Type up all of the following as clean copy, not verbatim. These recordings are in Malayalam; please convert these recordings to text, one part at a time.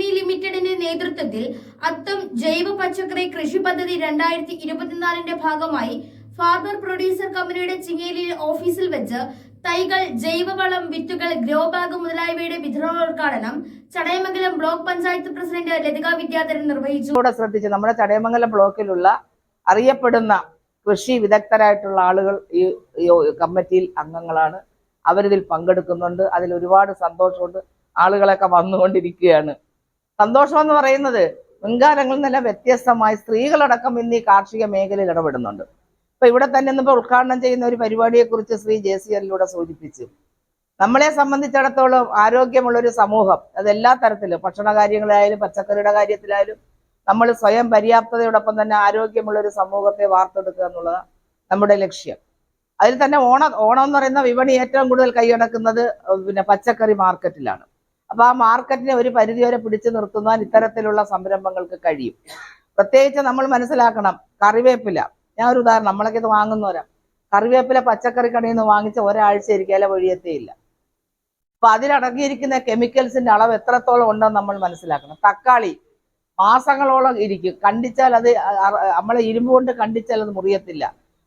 കമ്പനി ലിമിറ്റഡിന്റെ നേതൃത്വത്തിൽ അത്തം ജൈവ പച്ചക്കറി കൃഷി പദ്ധതി 2024 ഭാഗമായി ഫാർമർ പ്രൊഡ്യൂസർ കമ്പനിയുടെ ചിങ്ങേലി ഓഫീസിൽ വെച്ച് തൈകൾ, ജൈവവളം, വിത്തുകൾ, ഗ്രോ ബാഗ് മുതലായവയുടെ വിതരണോദ്ഘാടനം ചടയമംഗലം ബ്ലോക്ക് പഞ്ചായത്ത് പ്രസിഡന്റ് ലതിക വിദ്യാധരൻ നിർവഹിച്ചു. ശ്രദ്ധിച്ച് നമ്മുടെ ചടയമംഗലം ബ്ലോക്കിലുള്ള അറിയപ്പെടുന്ന കൃഷി വിദഗ്ധരായിട്ടുള്ള ആളുകൾ ഈ കമ്മിറ്റിയിൽ അംഗങ്ങളാണ്. അവരിതിൽ പങ്കെടുക്കുന്നുണ്ട്. അതിൽ ഒരുപാട് സന്തോഷമുണ്ട്. ആളുകളൊക്കെ വന്നുകൊണ്ടിരിക്കുകയാണ്. സന്തോഷമെന്ന് പറയുന്നത് മുൻകാലങ്ങളിൽ നിന്നെല്ലാം വ്യത്യസ്തമായി സ്ത്രീകളടക്കം ഇന്ന് ഈ കാർഷിക മേഖലയിൽ ഇടപെടുന്നുണ്ട്. ഇപ്പൊ ഇവിടെ തന്നെ ഇന്നിപ്പോൾ ഉദ്ഘാടനം ചെയ്യുന്ന ഒരു പരിപാടിയെക്കുറിച്ച് ശ്രീ JCLലൂടെ സൂചിപ്പിച്ചു. നമ്മളെ സംബന്ധിച്ചിടത്തോളം ആരോഗ്യമുള്ളൊരു സമൂഹം, അത് എല്ലാ തരത്തിലും ഭക്ഷണ കാര്യങ്ങളായാലും പച്ചക്കറിയുടെ കാര്യത്തിലായാലും നമ്മൾ സ്വയം പര്യാപ്തതയോടൊപ്പം തന്നെ ആരോഗ്യമുള്ളൊരു സമൂഹത്തെ വാർത്തെടുക്കുക എന്നുള്ളതാണ് നമ്മുടെ ലക്ഷ്യം. അതിൽ തന്നെ ഓണം എന്ന് പറയുന്ന വിപണി ഏറ്റവും കൂടുതൽ കൈയടക്കുന്നത് പച്ചക്കറി മാർക്കറ്റിലാണ്. അപ്പൊ ആ മാർക്കറ്റിനെ ഒരു പരിധിവരെ പിടിച്ചു നിർത്തുവാൻ ഇത്തരത്തിലുള്ള സംരംഭങ്ങൾക്ക് കഴിയും. പ്രത്യേകിച്ച് നമ്മൾ മനസ്സിലാക്കണം, കറിവേപ്പില, ഞാൻ ഒരു ഉദാഹരണം, നമ്മളൊക്കെ ഇത് വാങ്ങുന്നവരാ. കറിവേപ്പില പച്ചക്കറി കടയിൽ നിന്ന് വാങ്ങിച്ച ഒരാഴ്ച ഇരിക്കാതെ വഴിയെത്തേയില്ല. അപ്പൊ അതിലടങ്ങിയിരിക്കുന്ന കെമിക്കൽസിന്റെ അളവ് എത്രത്തോളം ഉണ്ടെന്ന് നമ്മൾ മനസ്സിലാക്കണം. തക്കാളി മാസങ്ങളോളം ഇരിക്കും, കണ്ടിച്ചാൽ അത് നമ്മളെ ഇരുമ്പ് കൊണ്ട് കണ്ടിച്ചാൽ അത് മുറിയത്തില്ല.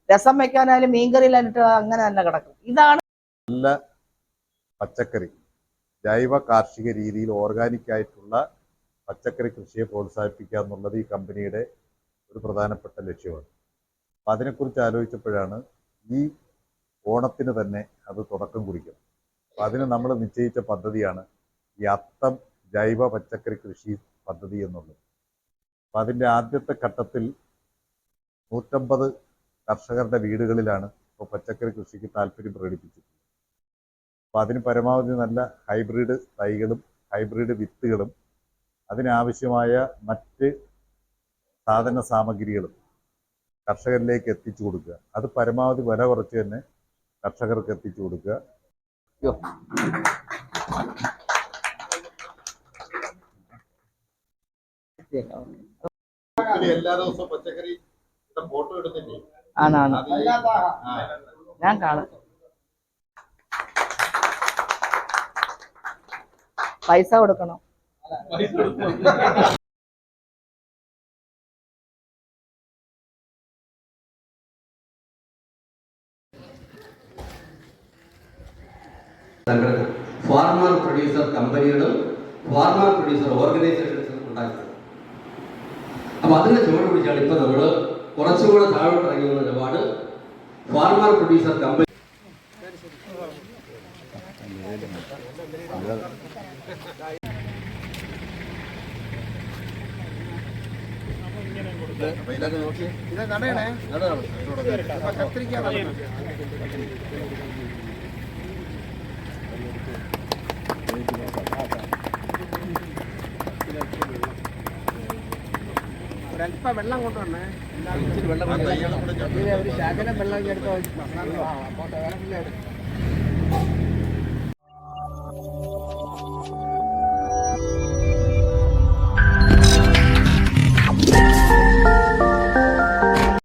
രസം വെക്കാനായാലും മീൻകറിയിലിട്ട് അങ്ങനെ തന്നെ കിടക്കും. ഇതാണ് നല്ല പച്ചക്കറി, ജൈവ കാർഷിക രീതിയിൽ ഓർഗാനിക് ആയിട്ടുള്ള പച്ചക്കറി കൃഷിയെ പ്രോത്സാഹിപ്പിക്കുക എന്നുള്ളത് ഈ കമ്പനിയുടെ ഒരു പ്രധാനപ്പെട്ട ലക്ഷ്യമാണ്. അപ്പം അതിനെക്കുറിച്ച് ആലോചിച്ചപ്പോഴാണ് ഈ ഓണത്തിന് തന്നെ അത് തുടക്കം കുറിക്കുന്നത്. അപ്പം അതിന് നമ്മൾ നിശ്ചയിച്ച പദ്ധതിയാണ് ഈ അത്തം ജൈവ പച്ചക്കറി കൃഷി പദ്ധതി എന്നുള്ളത്. അപ്പം അതിൻ്റെ ആദ്യത്തെ ഘട്ടത്തിൽ 150 കർഷകരുടെ വീടുകളിലാണ് ഇപ്പോൾ പച്ചക്കറി കൃഷിക്ക് താല്പര്യം പ്രകടിപ്പിച്ചിട്ടുള്ളത്. അപ്പോൾ അതിന് പരമാവധി നല്ല ഹൈബ്രിഡ് തൈകളും ഹൈബ്രിഡ് വിത്തുകളും അതിനാവശ്യമായ മറ്റ് സാധന സാമഗ്രികളും കർഷകരിലേക്ക് എത്തിച്ചു കൊടുക്കുക. അത് പരമാവധി വില കുറച്ച് തന്നെ കർഷകർക്ക് എത്തിച്ചു കൊടുക്കുക. എല്ലാ ദിവസവും പച്ചക്കറി ഫോട്ടോ എടുത്തില്ലേ? ആണാണ്, ഞാൻ കാണും. പൈസ കൊടുക്കണം. ഫാർമർ പ്രൊഡ്യൂസർ കമ്പനികളും ഫാർമർ പ്രൊഡ്യൂസർ ഓർഗനൈസേഷൻസും ഉണ്ടാക്കുന്നത്. അപ്പൊ അതിന്റെ ചുവട് പിടിച്ചാണ് ഇപ്പൊ നമ്മള് കുറച്ചുകൂടെ താഴോട്ട് ഇറങ്ങി വന്ന നിലപാട് ഫാർമർ പ്രൊഡ്യൂസർ കമ്പനി. ഒരല്പം വെള്ളം കൊണ്ടുവരണേ. ഒരു ശകലം വെള്ളം എടുത്ത്